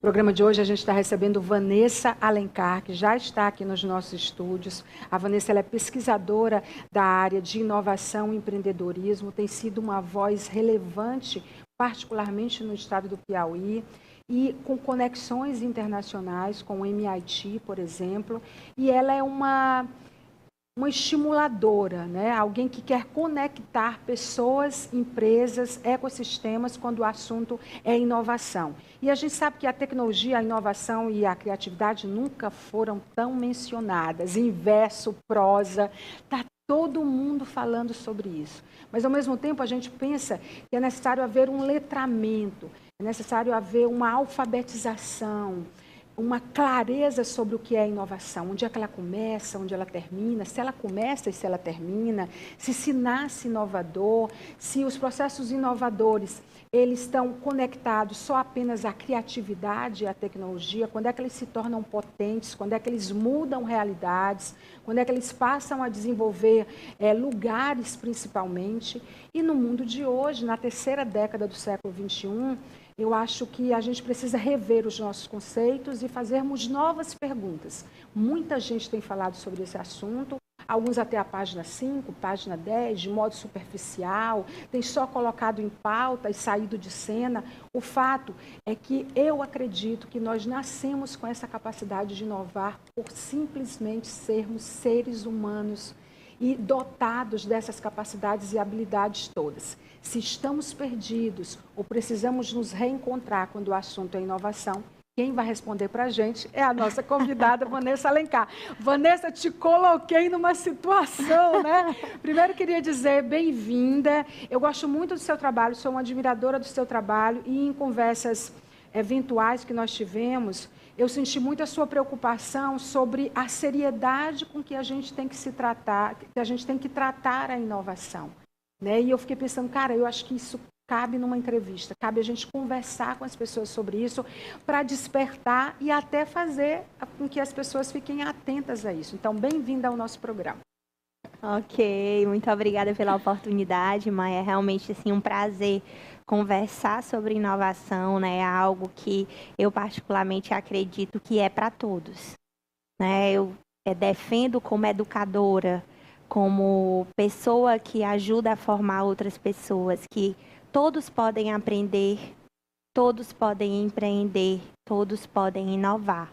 programa de hoje a gente está recebendo Vanessa Alencar, que já está aqui nos nossos estúdios. A Vanessa ela é pesquisadora da área de inovação e empreendedorismo, tem sido uma voz relevante, particularmente no estado do Piauí, e com conexões internacionais, com o MIT, por exemplo, e ela é uma estimuladora, né? Alguém que quer conectar pessoas, empresas, ecossistemas quando o assunto é inovação. E a gente sabe que a tecnologia, a inovação e a criatividade nunca foram tão mencionadas, em verso, prosa, está todo mundo falando sobre isso. Mas, ao mesmo tempo, a gente pensa que é necessário haver um letramento, é necessário haver uma alfabetização, uma clareza sobre o que é inovação, onde é que ela começa, onde ela termina, se ela começa e se ela termina, se nasce inovador, se os processos inovadores eles estão conectados só apenas à criatividade e à tecnologia, quando é que eles se tornam potentes, quando é que eles mudam realidades, quando é que eles passam a desenvolver lugares principalmente. E no mundo de hoje, na terceira década do século XXI, eu acho que a gente precisa rever os nossos conceitos e fazermos novas perguntas. Muita gente tem falado sobre esse assunto, alguns até a página 5, página 10, de modo superficial, tem só colocado em pauta e saído de cena. O fato é que eu acredito que nós nascemos com essa capacidade de inovar por simplesmente sermos seres humanos e dotados dessas capacidades e habilidades todas. Se estamos perdidos ou precisamos nos reencontrar quando o assunto é inovação, quem vai responder para a gente é a nossa convidada, Vanessa Alencar. Vanessa, te coloquei numa situação, né? Primeiro, queria dizer bem-vinda. Eu gosto muito do seu trabalho, sou uma admiradora do seu trabalho e em conversas eventuais que nós tivemos, eu senti muito a sua preocupação sobre a seriedade com que a gente tem que se tratar, que a gente tem que tratar a inovação, né? E eu fiquei pensando, cara, eu acho que isso cabe numa entrevista, cabe a gente conversar com as pessoas sobre isso para despertar e até fazer com que as pessoas fiquem atentas a isso. Então, bem-vinda ao nosso programa. Ok, muito obrigada pela oportunidade, Maia. É realmente assim, um prazer conversar sobre inovação, né? É algo que eu particularmente acredito que é para todos, né? Eu defendo como educadora, como pessoa que ajuda a formar outras pessoas, que todos podem aprender, todos podem empreender, todos podem inovar,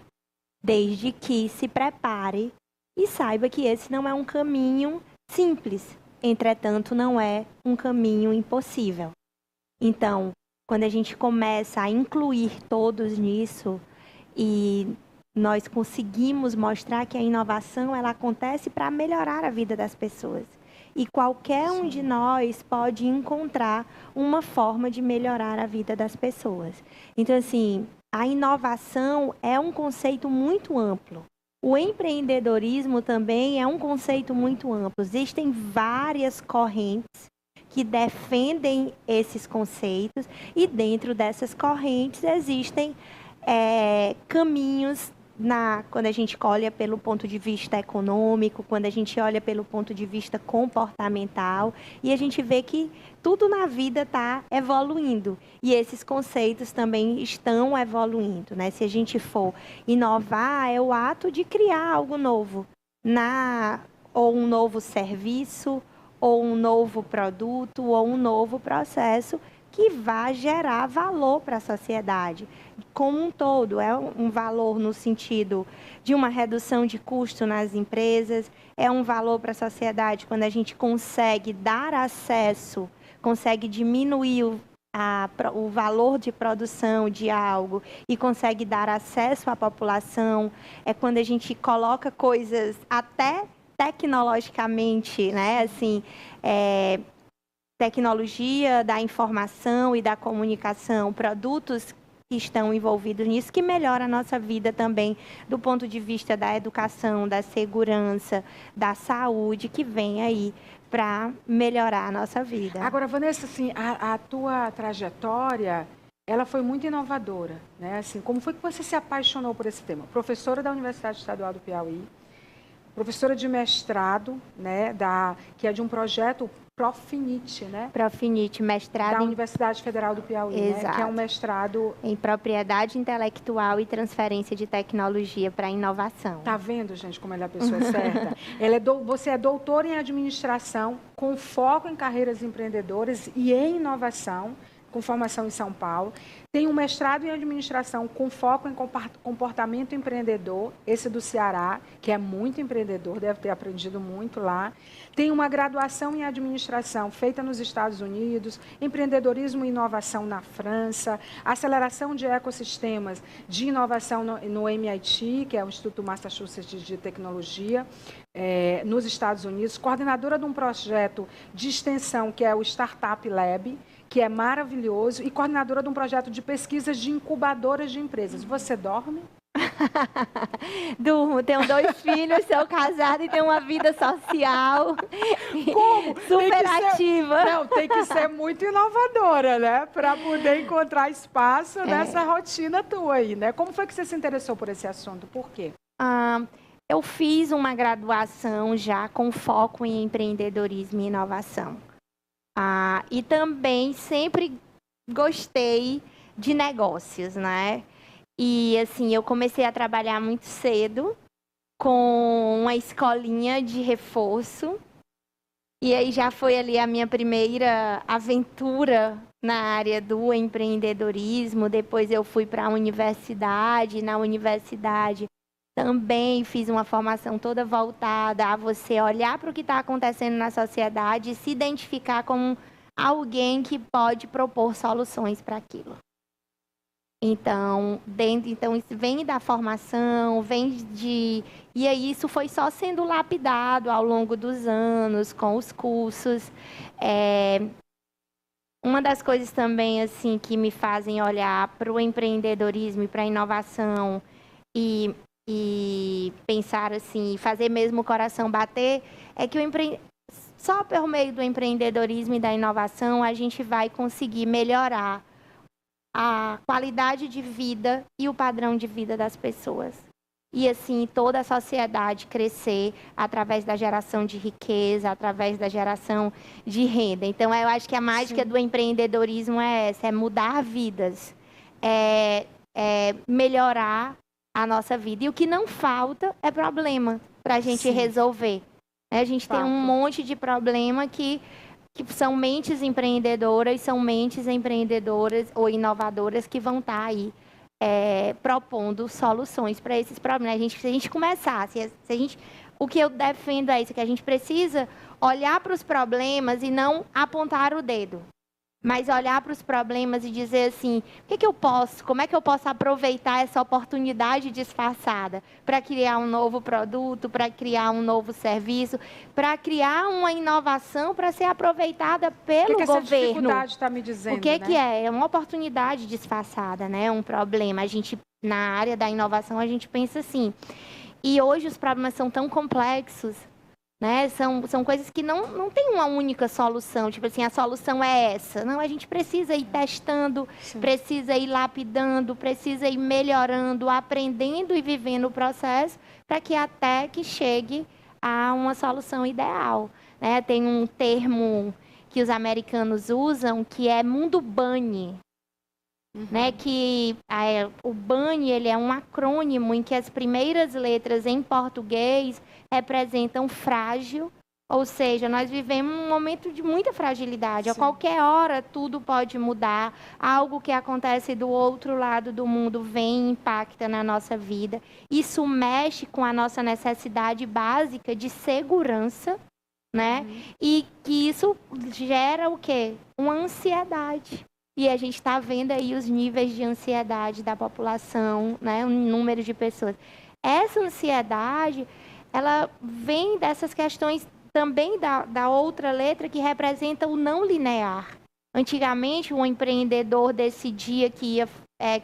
desde que se prepare e saiba que esse não é um caminho simples, entretanto, não é um caminho impossível. Então, quando a gente começa a incluir todos nisso e nós conseguimos mostrar que a inovação ela acontece para melhorar a vida das pessoas. E qualquer um de nós pode encontrar uma forma de melhorar a vida das pessoas. Então, assim, a inovação é um conceito muito amplo. O empreendedorismo também é um conceito muito amplo. Existem várias correntes que defendem esses conceitos e dentro dessas correntes existem caminhos quando a gente olha pelo ponto de vista econômico, quando a gente olha pelo ponto de vista comportamental, e a gente vê que tudo na vida está evoluindo. E esses conceitos também estão evoluindo, né? Se a gente for inovar, é o ato de criar algo novo, ou um novo serviço, ou um novo produto, ou um novo processo que vai gerar valor para a sociedade como um todo. É um valor no sentido de uma redução de custo nas empresas, é um valor para a sociedade quando a gente consegue dar acesso, consegue diminuir o valor de produção de algo e consegue dar acesso à população. É quando a gente coloca coisas até tecnologicamente, né, assim, tecnologia da informação e da comunicação, produtos que estão envolvidos nisso, que melhora a nossa vida também do ponto de vista da educação, da segurança, da saúde, que vem aí para melhorar a nossa vida. Agora, Vanessa, assim, a tua trajetória, ela foi muito inovadora, né? Assim, como foi que você se apaixonou por esse tema? Professora da Universidade Estadual do Piauí, professora de mestrado, né, que é de um projeto Profinit, né? Profinit, mestrado da Universidade Federal do Piauí, né? Que é um mestrado em propriedade intelectual e transferência de tecnologia para inovação. Tá vendo, gente, como ela é a pessoa certa? Você é doutora em administração, com foco em carreiras empreendedoras e em inovação, com formação em São Paulo. Tem um mestrado em administração com foco em comportamento empreendedor, esse do Ceará, que é muito empreendedor, deve ter aprendido muito lá. Tem uma graduação em administração feita nos Estados Unidos, empreendedorismo e inovação na França, aceleração de ecossistemas de inovação no MIT, que é o Instituto Massachusetts de Tecnologia, nos Estados Unidos, coordenadora de um projeto de extensão que é o Startup Lab, que é maravilhoso, e coordenadora de um projeto de pesquisas de incubadoras de empresas. Você dorme? Durmo, tenho 2 filhos, sou casada e tenho uma vida social. Como? Super ativa. Não, tem que ser muito inovadora, né? Para poder encontrar espaço nessa rotina tua aí, né? Como foi que você se interessou por esse assunto? Por quê? Eu fiz uma graduação já com foco em empreendedorismo e inovação. E também sempre gostei de negócios, né? E assim, eu comecei a trabalhar muito cedo com uma escolinha de reforço. E aí já foi ali a minha primeira aventura na área do empreendedorismo. Depois eu fui para a universidade. Na universidade também fiz uma formação toda voltada a você olhar para o que está acontecendo na sociedade e se identificar como alguém que pode propor soluções para aquilo. Então, isso vem da formação, e aí isso foi só sendo lapidado ao longo dos anos, com os cursos. Uma das coisas também assim que me fazem olhar para o empreendedorismo e para a inovação e pensar assim, fazer mesmo o coração bater, é que só por meio do empreendedorismo e da inovação a gente vai conseguir melhorar a qualidade de vida e o padrão de vida das pessoas. E assim, toda a sociedade crescer através da geração de riqueza, através da geração de renda. Então, eu acho que a mágica do empreendedorismo é essa, é mudar vidas, é melhorar a nossa vida. E o que não falta é problema para a gente resolver. A gente tem um monte de problema que são mentes empreendedoras, são mentes empreendedoras ou inovadoras que vão estar aí propondo soluções para esses problemas. Se a gente começar, o que eu defendo é isso, que a gente precisa olhar para os problemas e não apontar o dedo, mas olhar para os problemas e dizer assim, como é que eu posso aproveitar essa oportunidade disfarçada para criar um novo produto, para criar um novo serviço, para criar uma inovação para ser aproveitada pelo governo. Essa dificuldade está me dizendo, O que é? É uma oportunidade disfarçada, né? Um problema. Na área da inovação, a gente pensa assim. E hoje os problemas são tão complexos, né? São coisas que não tem uma única solução, tipo assim, a solução é essa. Não, a gente precisa ir testando, precisa ir lapidando, precisa ir melhorando, aprendendo e vivendo o processo para que até que chegue a uma solução ideal, né? Tem um termo que os americanos usam que é mundo bunny, né? Que o bunny, ele é um acrônimo em que as primeiras letras em português representam frágil, ou seja, nós vivemos um momento de muita fragilidade. A qualquer hora tudo pode mudar, algo que acontece do outro lado do mundo vem e impacta na nossa vida. Isso mexe com a nossa necessidade básica de segurança, né? E que isso gera o quê? Uma ansiedade. E a gente está vendo aí os níveis de ansiedade da população, né? O número de pessoas. Essa ansiedade, ela vem dessas questões também da outra letra que representa o não linear. Antigamente, um empreendedor decidia que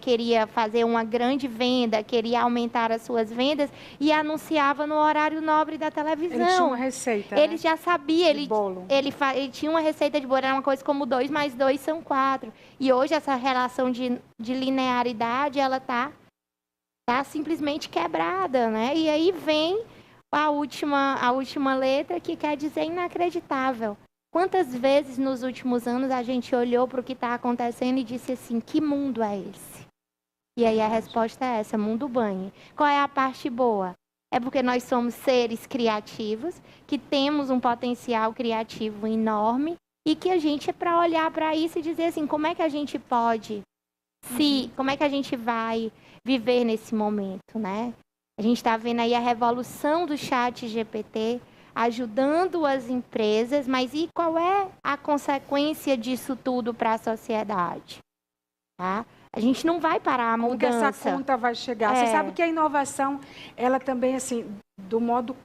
queria fazer uma grande venda, queria aumentar as suas vendas e anunciava no horário nobre da televisão. Ele tinha uma receita, Ele já sabia, ele tinha uma receita de bolo, era uma coisa como 2 mais 2 são 4. E hoje essa relação de linearidade, ela tá simplesmente quebrada, né? E aí vem a última letra que quer dizer inacreditável. Quantas vezes nos últimos anos a gente olhou para o que está acontecendo e disse assim, que mundo é esse? E aí a resposta é essa, mundo banho. Qual é a parte boa? É porque nós somos seres criativos, que temos um potencial criativo enorme e que a gente é para olhar para isso e dizer assim, como é que a gente pode como é que a gente vai viver nesse momento, né? A gente está vendo aí a revolução do chat GPT, ajudando as empresas, mas e qual é a consequência disso tudo para a sociedade? Tá? A gente não vai parar a mudança. Como que essa conta vai chegar? Você sabe que a inovação, ela também, assim, do modo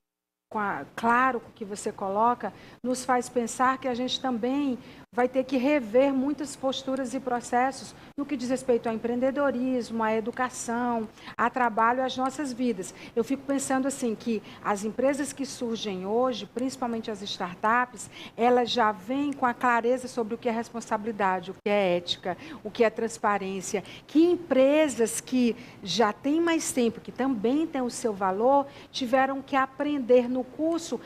claro que você coloca, nos faz pensar que a gente também vai ter que rever muitas posturas e processos no que diz respeito ao empreendedorismo, à educação, a trabalho, às nossas vidas. Eu fico pensando assim que as empresas que surgem hoje, principalmente as startups, elas já vêm com a clareza sobre o que é responsabilidade, o que é ética, o que é transparência. Que empresas que já têm mais tempo, que também têm o seu valor, tiveram que aprender no curso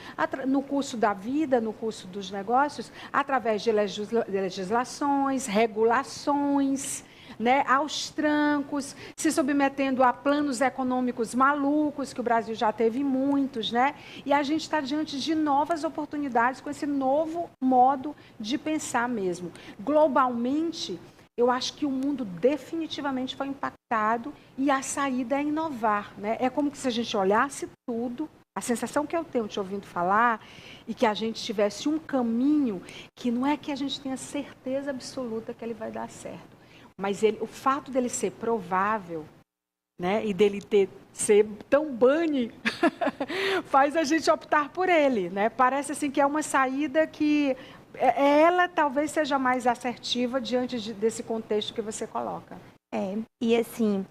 da vida, no curso dos negócios, através de legislações, regulações, né, aos trancos, se submetendo a planos econômicos malucos, que o Brasil já teve muitos, né? E a gente está diante de novas oportunidades com esse novo modo de pensar mesmo. Globalmente, eu acho que o mundo definitivamente foi impactado e a saída é inovar, né? É como se a gente olhasse tudo. A sensação que eu tenho te ouvindo falar e que a gente tivesse um caminho que não é que a gente tenha certeza absoluta que ele vai dar certo, mas o fato dele ser provável, né, e dele ser tão bunny, faz a gente optar por ele, né? Parece assim que é uma saída que ela talvez seja mais assertiva diante desse contexto que você coloca. E assim,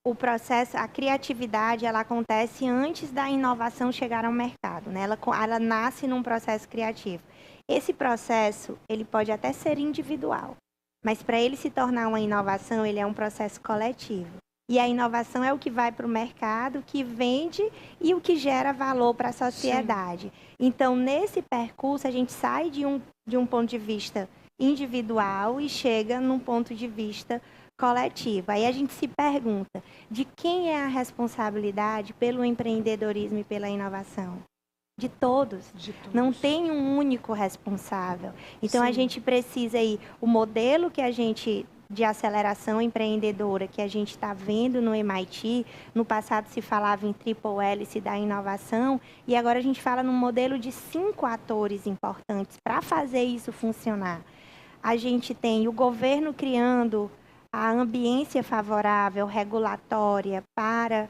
o processo, a criatividade, ela acontece antes da inovação chegar ao mercado, né? Ela nasce num processo criativo. Esse processo, ele pode até ser individual, mas para ele se tornar uma inovação, ele é um processo coletivo. E a inovação é o que vai para o mercado, que vende e o que gera valor para a sociedade. Sim. Então, nesse percurso, a gente sai de um ponto de vista individual e chega num ponto de vista coletivo. Aí a gente se pergunta, de quem é a responsabilidade pelo empreendedorismo e pela inovação? De todos. Não tem um único responsável. Então, sim, a gente precisa aí, o modelo de aceleração empreendedora que a gente está vendo no MIT, no passado se falava em triple hélice da inovação, e agora a gente fala num modelo de 5 atores importantes para fazer isso funcionar. A gente tem o governo criando a ambiência favorável, regulatória para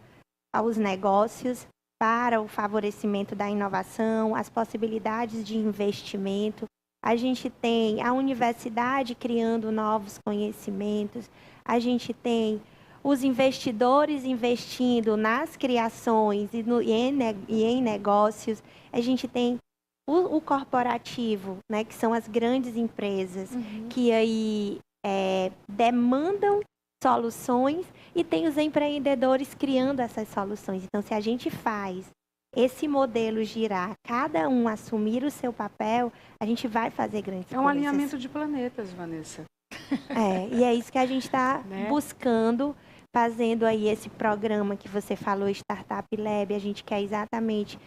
os negócios, para o favorecimento da inovação, as possibilidades de investimento. A gente tem a universidade criando novos conhecimentos, a gente tem os investidores investindo nas criações e em negócios, a gente tem o corporativo, né, que são as grandes empresas, que aí demandam soluções e tem os empreendedores criando essas soluções. Então, se a gente faz esse modelo girar, cada um assumir o seu papel, a gente vai fazer grandes coisas. É um alinhamento de planetas, Vanessa. E é isso que a gente está buscando, fazendo aí esse programa que você falou, Startup Lab. A gente quer exatamente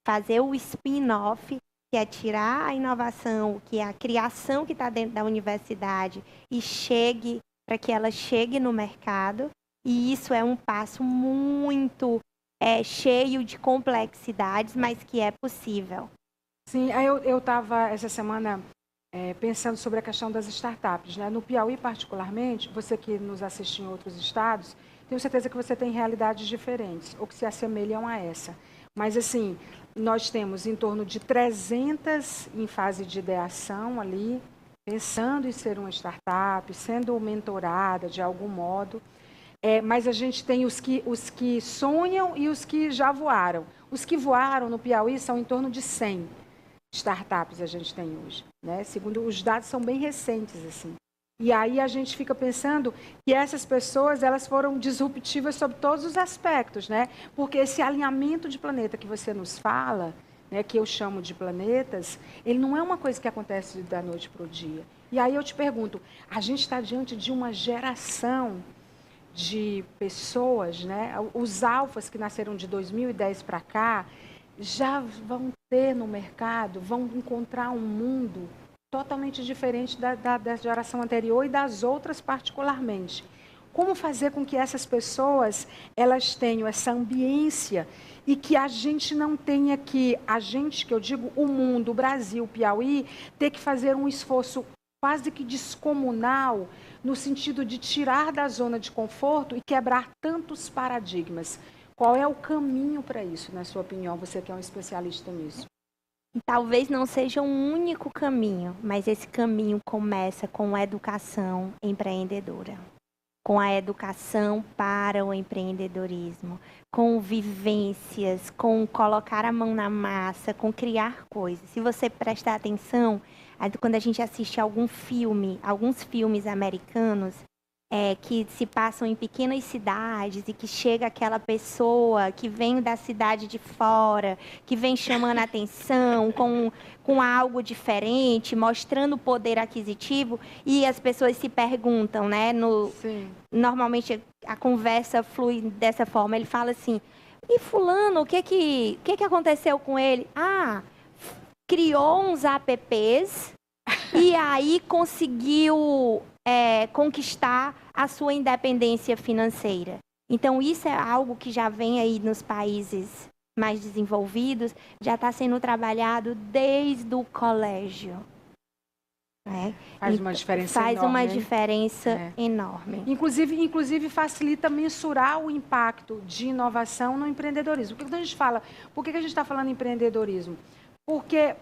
fazer o spin-off, que é tirar a inovação, que é a criação que está dentro da universidade e para que ela chegue no mercado. E isso é um passo muito cheio de complexidades, mas que é possível. Sim, eu estava essa semana pensando sobre a questão das startups, né? No Piauí, particularmente, você que nos assiste em outros estados, tenho certeza que você tem realidades diferentes, ou que se assemelham a essa. Mas, assim, nós temos em torno de 300 em fase de ideação ali, pensando em ser uma startup, sendo mentorada de algum modo. Mas a gente tem os que sonham e os que já voaram. Os que voaram no Piauí são em torno de 100 startups a gente tem hoje, né? Segundo os dados são bem recentes, assim. E aí a gente fica pensando que essas pessoas, elas foram disruptivas sob todos os aspectos, né? Porque esse alinhamento de planeta que você nos fala, né, que eu chamo de planetas, ele não é uma coisa que acontece da noite para o dia. E aí eu te pergunto, a gente está diante de uma geração de pessoas, né, os alfas que nasceram de 2010 para cá, já vão ter no mercado, vão encontrar um mundo totalmente diferente da geração anterior e das outras particularmente. Como fazer com que essas pessoas elas tenham essa ambiência e que a gente não tenha que, que eu digo o mundo, o Brasil, o Piauí, ter que fazer um esforço quase que descomunal no sentido de tirar da zona de conforto e quebrar tantos paradigmas. Qual é o caminho para isso, na sua opinião? Você que é um especialista nisso. Talvez não seja um único caminho, mas esse caminho começa com a educação empreendedora, com a educação para o empreendedorismo, com vivências, com colocar a mão na massa, com criar coisas. Se você prestar atenção, quando a gente assiste alguns filmes americanos, que se passam em pequenas cidades e que chega aquela pessoa que vem da cidade de fora, que vem chamando a atenção com algo diferente, mostrando o poder aquisitivo, e as pessoas se perguntam, né? Normalmente a conversa flui dessa forma. Ele fala assim, e fulano, o que aconteceu com ele? Ah, criou uns apps e aí conseguiu conquistar a sua independência financeira. Então, isso é algo que já vem aí nos países mais desenvolvidos, já está sendo trabalhado desde o colégio. Né? Faz uma diferença enorme. Faz uma diferença enorme. Inclusive facilita mensurar o impacto de inovação no empreendedorismo. Por que a gente está falando em empreendedorismo? Porque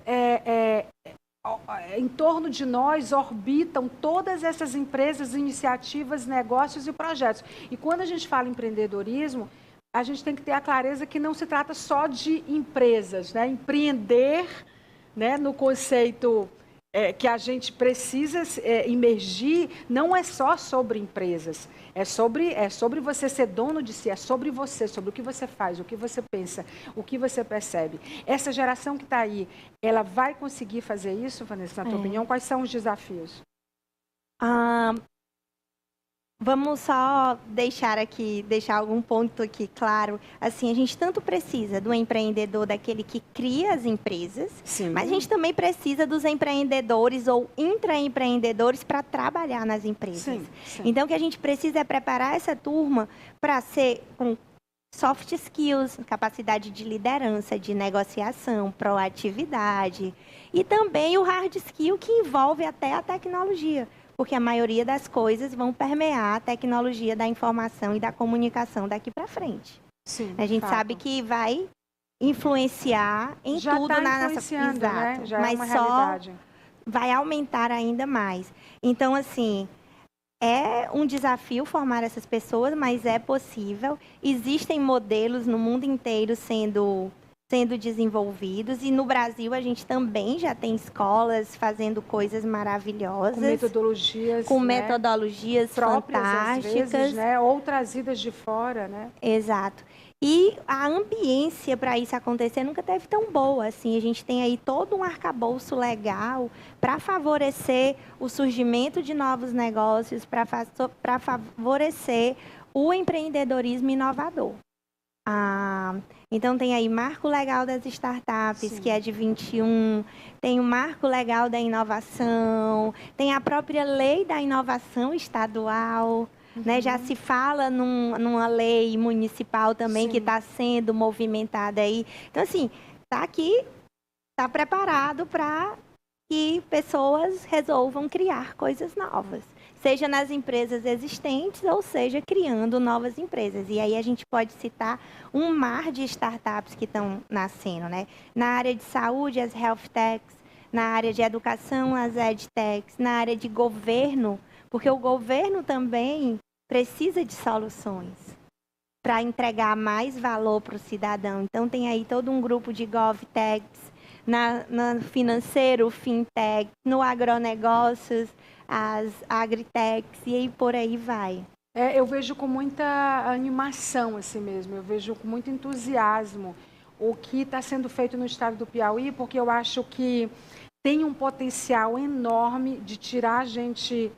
em torno de nós orbitam todas essas empresas, iniciativas, negócios e projetos. E quando a gente fala em empreendedorismo, a gente tem que ter a clareza que não se trata só de empresas, né? Empreender, né, no conceito que a gente precisa imergir, não é só sobre empresas, é sobre você ser dono de si, é sobre você, sobre o que você faz, o que você pensa, o que você percebe. Essa geração que está aí, ela vai conseguir fazer isso, Vanessa, na tua opinião? Quais são os desafios? Vamos só deixar algum ponto aqui claro. Assim, a gente tanto precisa do empreendedor, daquele que cria as empresas, sim, mas a gente também precisa dos empreendedores ou intraempreendedores para trabalhar nas empresas. Sim, sim. Então, o que a gente precisa é preparar essa turma para ser com soft skills, capacidade de liderança, de negociação, proatividade e também o hard skill que envolve até a tecnologia. Porque a maioria das coisas vão permear a tecnologia da informação e da comunicação daqui para frente. Sim, a gente sabe que vai influenciar em já tudo tá na nossa influenciando, exato, né? Já mas é uma só realidade. vai aumentar ainda mais. Então, assim, é um desafio formar essas pessoas, mas é possível. Existem modelos no mundo inteiro sendo desenvolvidos, e no Brasil a gente também já tem escolas fazendo coisas maravilhosas. Com metodologias próprias, fantásticas. Às vezes, né? Ou trazidas de fora, né? Exato. E a ambiência para isso acontecer nunca teve tão boa. Assim, a gente tem aí todo um arcabouço legal para favorecer o surgimento de novos negócios, para favorecer o empreendedorismo inovador. Então, tem aí Marco Legal das Startups, sim, que é de 21, tem o Marco Legal da Inovação, tem a própria Lei da Inovação Estadual, né? Já se fala numa lei municipal também, sim, que está sendo movimentada aí. Então, assim, está aqui, está preparado para que pessoas resolvam criar coisas novas, seja nas empresas existentes ou seja criando novas empresas. E aí a gente pode citar um mar de startups que estão nascendo, né? Na área de saúde, as health techs, na área de educação, as edtechs, na área de governo, porque o governo também precisa de soluções para entregar mais valor para o cidadão. Então tem aí todo um grupo de govtechs, no financeiro, fintech, no agronegócios, as agritechs, e aí por aí vai. Eu vejo com muita animação assim mesmo, eu vejo com muito entusiasmo o que está sendo feito no estado do Piauí, porque eu acho que tem um potencial enorme de tirar a gente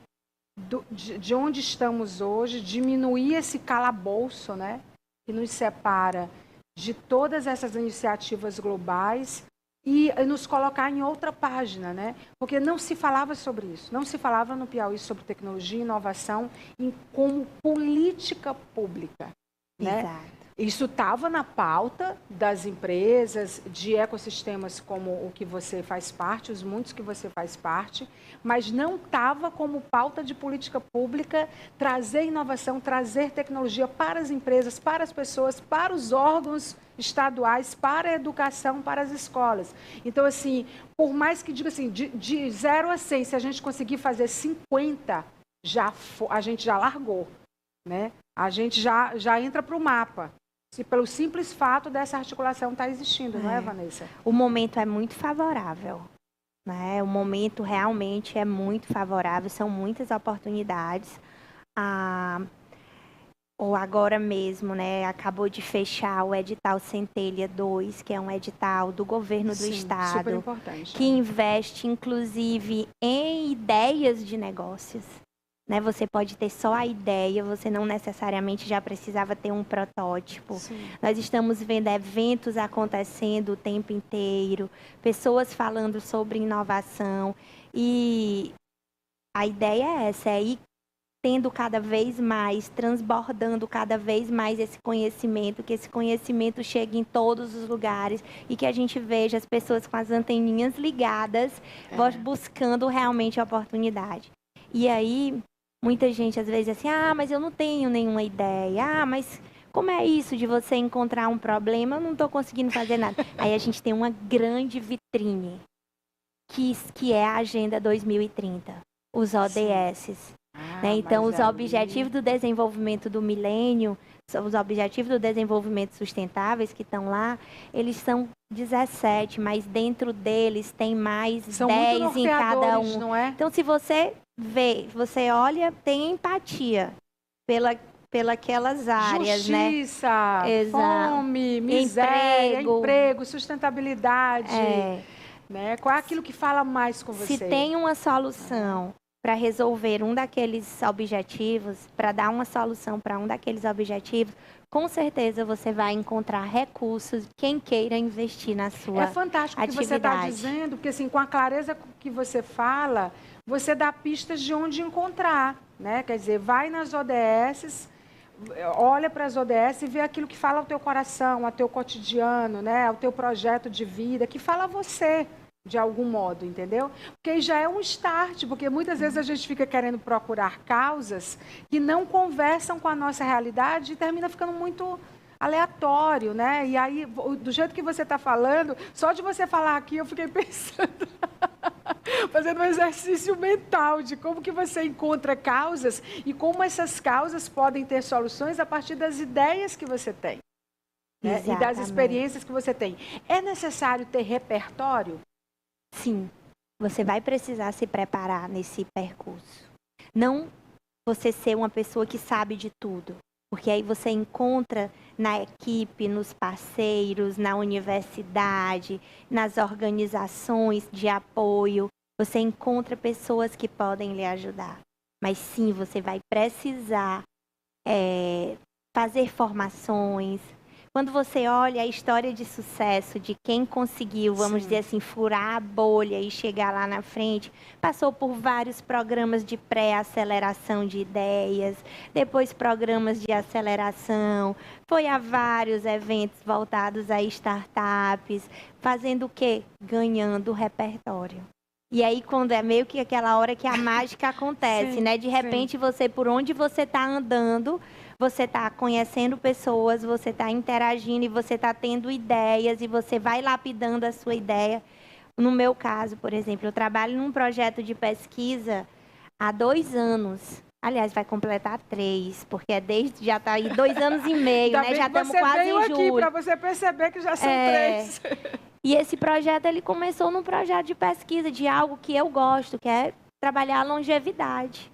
de onde estamos hoje, diminuir esse calabouço, né, que nos separa de todas essas iniciativas globais e nos colocar em outra página, né? Porque não se falava sobre isso, não se falava no Piauí sobre tecnologia e inovação como política pública, né? Exato. Isso estava na pauta das empresas, de ecossistemas como o que você faz parte, os muitos que você faz parte, mas não estava como pauta de política pública trazer inovação, trazer tecnologia para as empresas, para as pessoas, para os órgãos estaduais, para a educação, para as escolas. Então, assim, por mais que diga assim, de 0 a 100, se a gente conseguir fazer 50, a gente já largou, né? A gente já entra para o mapa. Pelo simples fato dessa articulação estar existindo, não é, Vanessa? O momento é muito favorável, né? O momento realmente é muito favorável, são muitas oportunidades. Ou agora mesmo, né, acabou de fechar o edital Centelha 2, que é um edital do governo do estado, super importante, que investe, inclusive, em ideias de negócios. Né? Você pode ter só a ideia, você não necessariamente já precisava ter um protótipo. Sim. Nós estamos vendo eventos acontecendo o tempo inteiro, pessoas falando sobre inovação, e a ideia é essa, é ir tendo cada vez mais, transbordando cada vez mais esse conhecimento, que esse conhecimento chegue em todos os lugares e que a gente veja as pessoas com as anteninhas ligadas, buscando realmente a oportunidade. E aí, muita gente às vezes assim, mas eu não tenho nenhuma ideia, mas como é isso de você encontrar um problema, eu não estou conseguindo fazer nada. Aí a gente tem uma grande vitrine, que é a Agenda 2030, os ODS. Né? Então, os Objetivos do Desenvolvimento do Milênio, os Objetivos do Desenvolvimento Sustentáveis que estão lá, eles são 17, mas dentro deles tem mais são 10 em cada um. Não é? Então, se você vê, você olha, tem empatia pelas áreas, justiça, né? Fome, miséria, emprego, sustentabilidade. Né? Qual é aquilo que fala mais com você? Se tem uma solução para resolver um daqueles objetivos, para dar uma solução para um daqueles objetivos, com certeza você vai encontrar recursos, quem queira investir na sua atividade. É fantástico o que você está dizendo, porque assim, com a clareza que você fala, você dá pistas de onde encontrar, né? Quer dizer, vai nas ODS, olha para as ODS e vê aquilo que fala ao teu coração, ao teu cotidiano, né? Ao teu projeto de vida, que fala a você, de algum modo, entendeu? Porque aí já é um start, porque muitas vezes a gente fica querendo procurar causas que não conversam com a nossa realidade e termina ficando muito aleatório, né? E aí, do jeito que você está falando, só de você falar aqui, eu fiquei pensando, fazendo um exercício mental de como que você encontra causas e como essas causas podem ter soluções a partir das ideias que você tem, né? E das experiências que você tem. É necessário ter repertório? Sim, você vai precisar se preparar nesse percurso. Não você ser uma pessoa que sabe de tudo, porque aí você encontra na equipe, nos parceiros, na universidade, nas organizações de apoio, você encontra pessoas que podem lhe ajudar. Mas sim, você vai precisar fazer formações. Quando você olha a história de sucesso de quem conseguiu, vamos dizer assim, furar a bolha e chegar lá na frente, passou por vários programas de pré-aceleração de ideias, depois programas de aceleração, foi a vários eventos voltados a startups, fazendo o quê? Ganhando repertório. E aí, quando é meio que aquela hora que a mágica acontece, né? De repente, você, por onde você está andando, você está conhecendo pessoas, você está interagindo e você está tendo ideias e você vai lapidando a sua ideia. No meu caso, por exemplo, eu trabalho num projeto de pesquisa há 2 anos. Aliás, vai completar 3, porque já está aí 2 anos e meio, né? Já estamos quase em julho. Você veio aqui para você perceber que já são 3. E esse projeto, ele começou num projeto de pesquisa de algo que eu gosto, que é trabalhar a longevidade.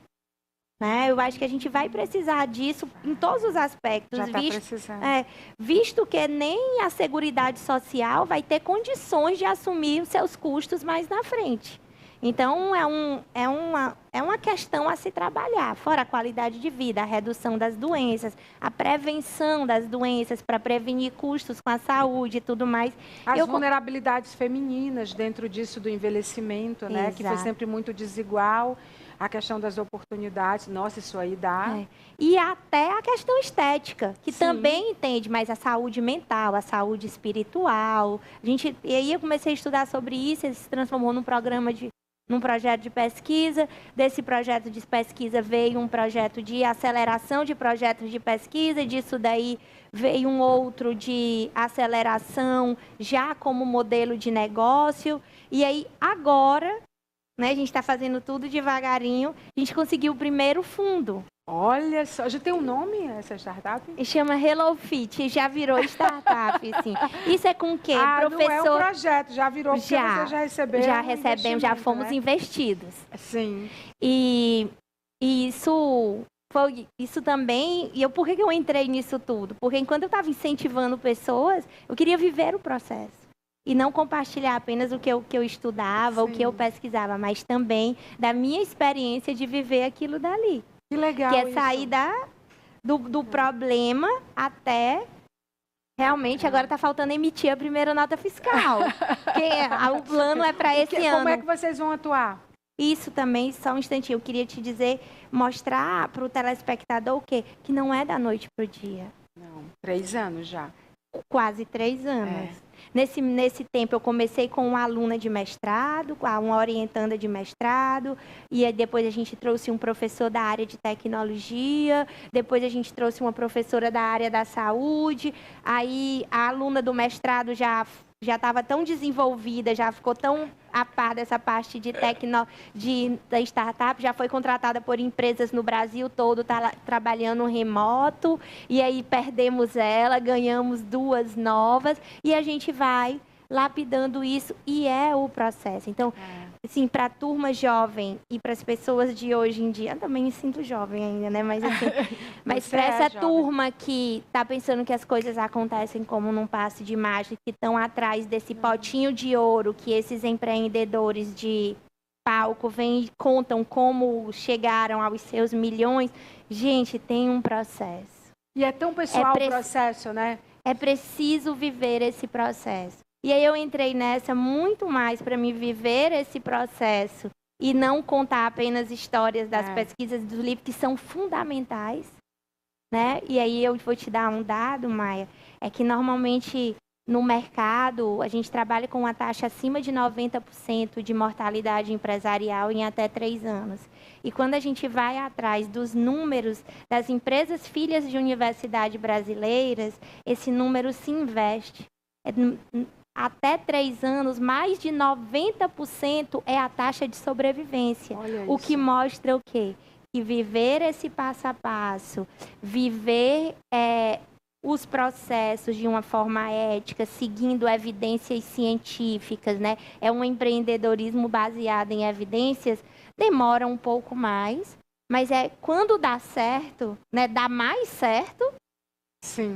né? Eu acho que a gente vai precisar disso em todos os aspectos, Já está precisando. Visto que nem a Seguridade Social vai ter condições de assumir os seus custos mais na frente. Então, é uma questão a se trabalhar, fora a qualidade de vida, a redução das doenças, a prevenção das doenças para prevenir custos com a saúde e tudo mais. As vulnerabilidades femininas dentro disso do envelhecimento, né? Que foi sempre muito desigual. A questão das oportunidades, nossa, isso aí dá. E até a questão estética, que também entende mais a saúde mental, a saúde espiritual. E aí eu comecei a estudar sobre isso, ele se transformou num projeto de pesquisa. Desse projeto de pesquisa veio um projeto de aceleração de projetos de pesquisa, disso daí veio um outro de aceleração já como modelo de negócio. E aí agora, né, a gente está fazendo tudo devagarinho, a gente conseguiu o primeiro fundo. Olha só, já tem um nome essa startup? Chama HelloFit, já virou startup, sim. Isso é com o quê? Professor... não é um projeto, já virou, porque você já recebeu. Já recebemos, já fomos investidos. Sim. E isso também, por que eu entrei nisso tudo? Porque enquanto eu estava incentivando pessoas, eu queria viver o processo. E não compartilhar apenas o que eu estudava, o que eu pesquisava, mas também da minha experiência de viver aquilo dali. Que legal. Que é sair do problema até... Realmente, agora está faltando emitir a primeira nota fiscal. Porque o plano é para esse ano. Como é que vocês vão atuar? Isso também, só um instantinho, eu queria te dizer, mostrar para o telespectador o quê? Que não é da noite para o dia. Não, 3 anos já. Quase 3 anos. Nesse tempo, eu comecei com uma aluna de mestrado, uma orientanda de mestrado, e aí depois a gente trouxe um professor da área de tecnologia, depois a gente trouxe uma professora da área da saúde, aí a aluna do mestrado já estava tão desenvolvida, já ficou tão a par dessa parte da startup, já foi contratada por empresas no Brasil todo, está trabalhando remoto, e aí perdemos ela, ganhamos 2 novas, e a gente vai lapidando isso, e é o processo. Então, assim, para a turma jovem e para as pessoas de hoje em dia, eu também me sinto jovem ainda, né? Mas, assim, mas para essa turma que está pensando que as coisas acontecem como num passe de mágica, que estão atrás desse potinho de ouro que esses empreendedores de palco vêm e contam como chegaram aos seus milhões, gente, tem um processo. E é tão pessoal o processo, né? É preciso viver esse processo. E aí eu entrei nessa muito mais para me viver esse processo e não contar apenas histórias das pesquisas do livro, que são fundamentais, né? E aí eu vou te dar um dado, Maia, é que normalmente no mercado a gente trabalha com uma taxa acima de 90% de mortalidade empresarial em até 3 anos. E quando a gente vai atrás dos números das empresas filhas de universidade brasileiras, esse número se investe. Até 3 anos, mais de 90% é a taxa de sobrevivência. O que mostra o quê? Que viver esse passo a passo, viver os processos de uma forma ética, seguindo evidências científicas, né? É um empreendedorismo baseado em evidências, demora um pouco mais, mas quando dá certo, né? Dá mais certo,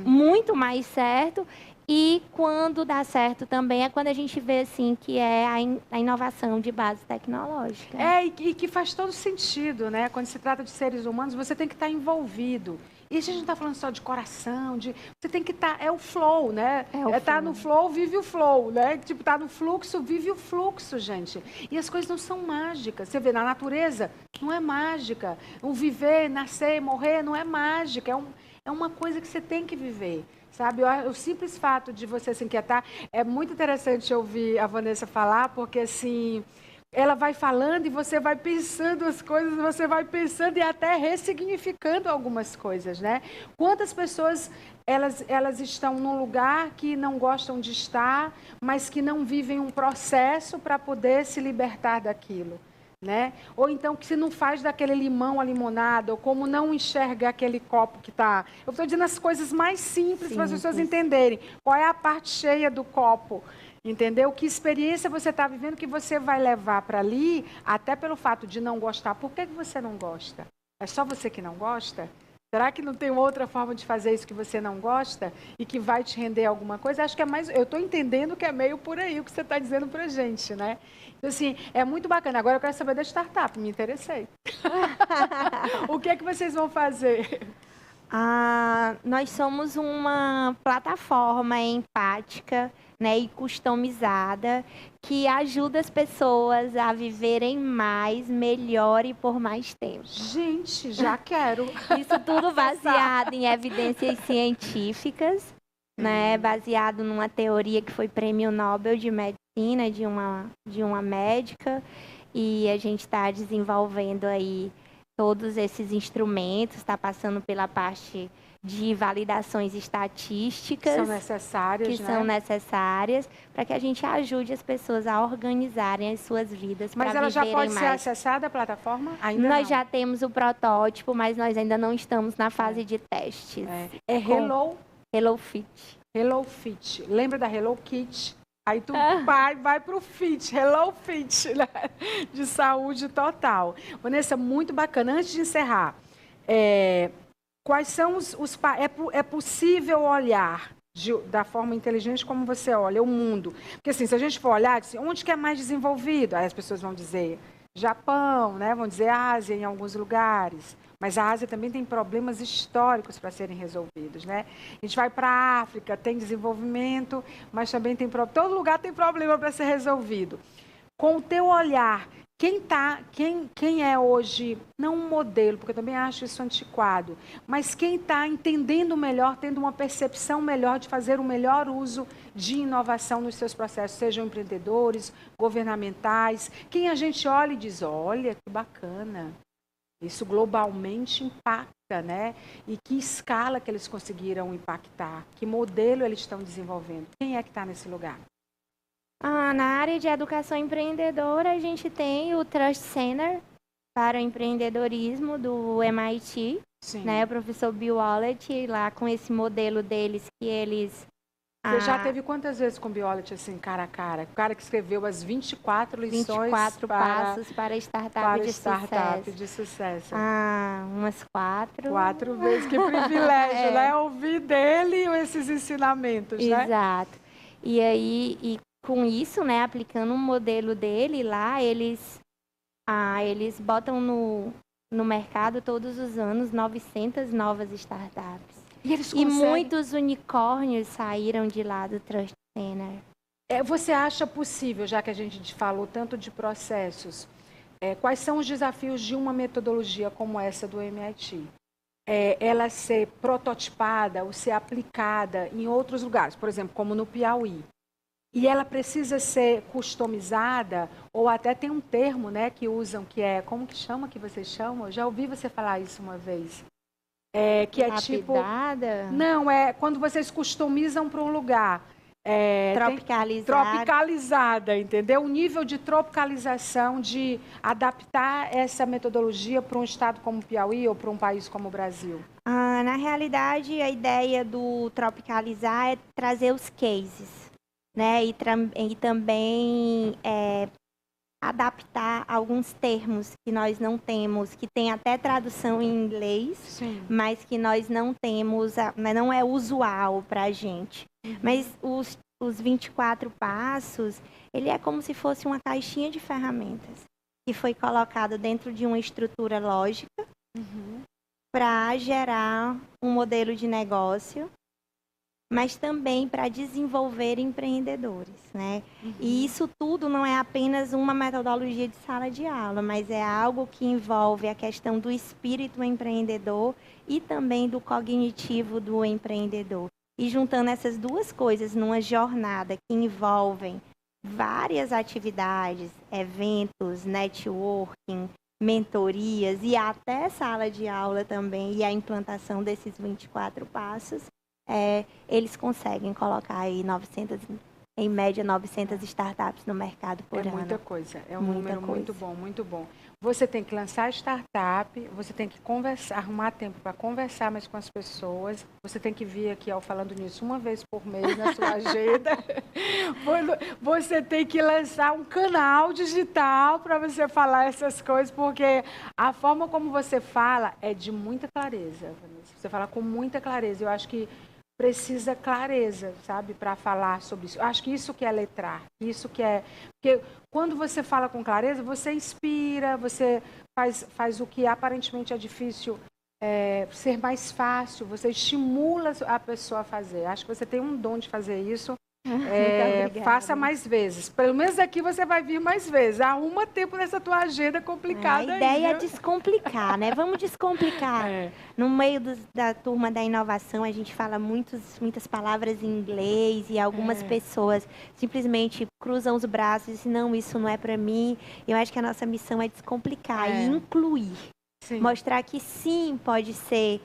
muito mais certo. E quando dá certo também é quando a gente vê assim que é a inovação de base tecnológica. E que faz todo sentido, né? Quando se trata de seres humanos, você tem que estar envolvido. E a gente não está falando só de coração, você tem que estar, é o flow, né? Tá no flow, vive o flow, né? Tipo, tá no fluxo, vive o fluxo, gente. E as coisas não são mágicas. Você vê, na natureza, não é mágica. O viver, nascer, morrer, não é mágica. É uma coisa que você tem que viver. Sabe, o simples fato de você se inquietar, é muito interessante ouvir a Vanessa falar, porque assim, ela vai falando e você vai pensando as coisas, você vai pensando e até ressignificando algumas coisas, né? Quantas pessoas, elas estão num lugar que não gostam de estar, mas que não vivem um processo para poder se libertar daquilo. Né? Ou então que se não faz daquele limão a limonada, ou como não enxerga aquele copo que está... Eu estou dizendo as coisas mais simples para as pessoas entenderem. Qual é a parte cheia do copo, entendeu? Que experiência você está vivendo que você vai levar para ali, até pelo fato de não gostar. Por que você não gosta? É só você que não gosta? Será que não tem outra forma de fazer isso que você não gosta e que vai te render alguma coisa? Acho que é mais. Eu estou entendendo que é meio por aí o que você está dizendo para a gente, né? Então, assim, é muito bacana. Agora eu quero saber da startup, me interessei. O que é que vocês vão fazer? Nós somos uma plataforma empática, né, e customizada que ajuda as pessoas a viverem mais, melhor e por mais tempo. Gente, já quero. Isso tudo baseado em evidências científicas, né, baseado numa teoria que foi prêmio Nobel de Medicina de uma médica, e a gente está desenvolvendo aí todos esses instrumentos, está passando pela parte de validações estatísticas São necessárias, que são necessárias para que a gente ajude as pessoas a organizarem as suas vidas para Mas ela viverem já pode mais. ser acessada a plataforma? Ainda Nós não. já temos o protótipo, mas nós ainda não estamos na fase de testes. É Hello Fit. Hello Fit. Lembra da Hello Kitty? Aí tu vai pro Fit, Hello Fit, né? De saúde total. Vanessa, muito bacana. Antes de encerrar, quais são é possível olhar da forma inteligente como você olha o mundo? Porque assim, se a gente for olhar, assim, onde que é mais desenvolvido? Aí as pessoas vão dizer Japão, né? Vão dizer Ásia em alguns lugares. Mas a Ásia também tem problemas históricos para serem resolvidos, né? A gente vai para a África, tem desenvolvimento, mas também tem todo lugar tem problema para ser resolvido. Com o teu olhar, quem é hoje, não um modelo, porque eu também acho isso antiquado, mas quem está entendendo melhor, tendo uma percepção melhor de fazer o melhor uso de inovação nos seus processos, sejam empreendedores, governamentais, quem a gente olha e diz, olha, que bacana. Isso globalmente impacta, né? E que escala que eles conseguiram impactar? Que modelo eles estão desenvolvendo? Quem é que está nesse lugar? Na área de educação empreendedora, a gente tem o Trust Center para o empreendedorismo do MIT, né? O professor Bill Wallet, lá com esse modelo deles que eles... Você já teve quantas vezes com o Bill Wallet, assim, cara a cara? O cara que escreveu as 24 lições 24 passos para startup de sucesso. Umas 4. 4 vezes, que privilégio, né? Ouvir dele esses ensinamentos, né? Exato. E aí, com isso, né, aplicando um modelo dele lá, eles botam no mercado todos os anos 900 novas startups. E muitos unicórnios saíram de lá do Trust Center. Você acha possível, já que a gente falou tanto de processos, quais são os desafios de uma metodologia como essa do MIT? Ela ser prototipada ou ser aplicada em outros lugares, por exemplo, como no Piauí. E ela precisa ser customizada, ou até tem um termo, né, que usam, que é, como que chama, que vocês chamam? Eu já ouvi você falar isso uma vez. Que é tipo... Não, é quando vocês customizam para um lugar. Tropicalizada, entendeu? O nível de tropicalização, de adaptar essa metodologia para um estado como o Piauí ou para um país como o Brasil. Na realidade, a ideia do tropicalizar é trazer os cases, né? E também adaptar alguns termos que nós não temos, que tem até tradução em inglês, sim, mas que nós não temos, não é usual para a gente. Uhum. Mas os 24 passos, ele é como se fosse uma caixinha de ferramentas que foi colocado dentro de uma estrutura lógica, uhum, para gerar um modelo de negócio, mas também para desenvolver empreendedores, né? Uhum. E isso tudo não é apenas uma metodologia de sala de aula, mas é algo que envolve a questão do espírito empreendedor e também do cognitivo do empreendedor. E juntando essas duas coisas numa jornada que envolvem várias atividades, eventos, networking, mentorias e até sala de aula também, e a implantação desses 24 passos, eles conseguem colocar aí em média 900 startups no mercado por ano. É muita coisa, é um número muito bom, muito bom. Você tem que lançar a startup, você tem que conversar, arrumar tempo para conversar mais com as pessoas. Você tem que vir aqui ao Falando Nisso uma vez por mês na sua agenda. Você tem que lançar um canal digital para você falar essas coisas, porque a forma como você fala é de muita clareza, Vanessa. Você fala com muita clareza. Eu acho que precisa clareza, sabe, para falar sobre isso. Eu acho que isso que é letrar, isso que é... Porque quando você fala com clareza, você inspira, você faz o que aparentemente é difícil ser mais fácil, você estimula a pessoa a fazer. Acho que você tem um dom de fazer isso. Faça mais vezes. Pelo menos aqui você vai vir mais vezes. Arruma tempo nessa tua agenda complicada. A ideia aí, é descomplicar, né? Vamos descomplicar. No meio da turma da inovação, a gente fala muitas palavras em inglês e algumas pessoas simplesmente cruzam os braços e dizem, não, isso não é para mim. Eu acho que a nossa missão é descomplicar e incluir. Sim. Mostrar que sim, pode ser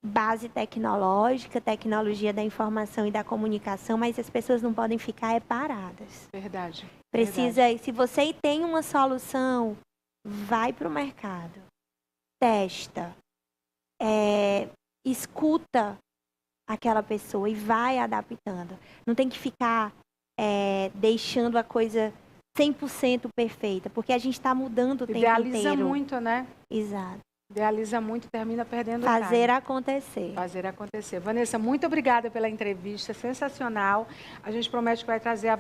base tecnológica, tecnologia da informação e da comunicação, mas as pessoas não podem ficar paradas. Verdade. Precisa, se você tem uma solução, vai para o mercado, testa, escuta aquela pessoa e vai adaptando. Não tem que ficar deixando a coisa 100% perfeita, porque a gente está mudando o tempo inteiro. Idealiza muito, né? Exato. Idealiza muito, termina perdendo Fazer acontecer. Fazer acontecer. Vanessa, muito obrigada pela entrevista, sensacional. A gente promete que vai trazer a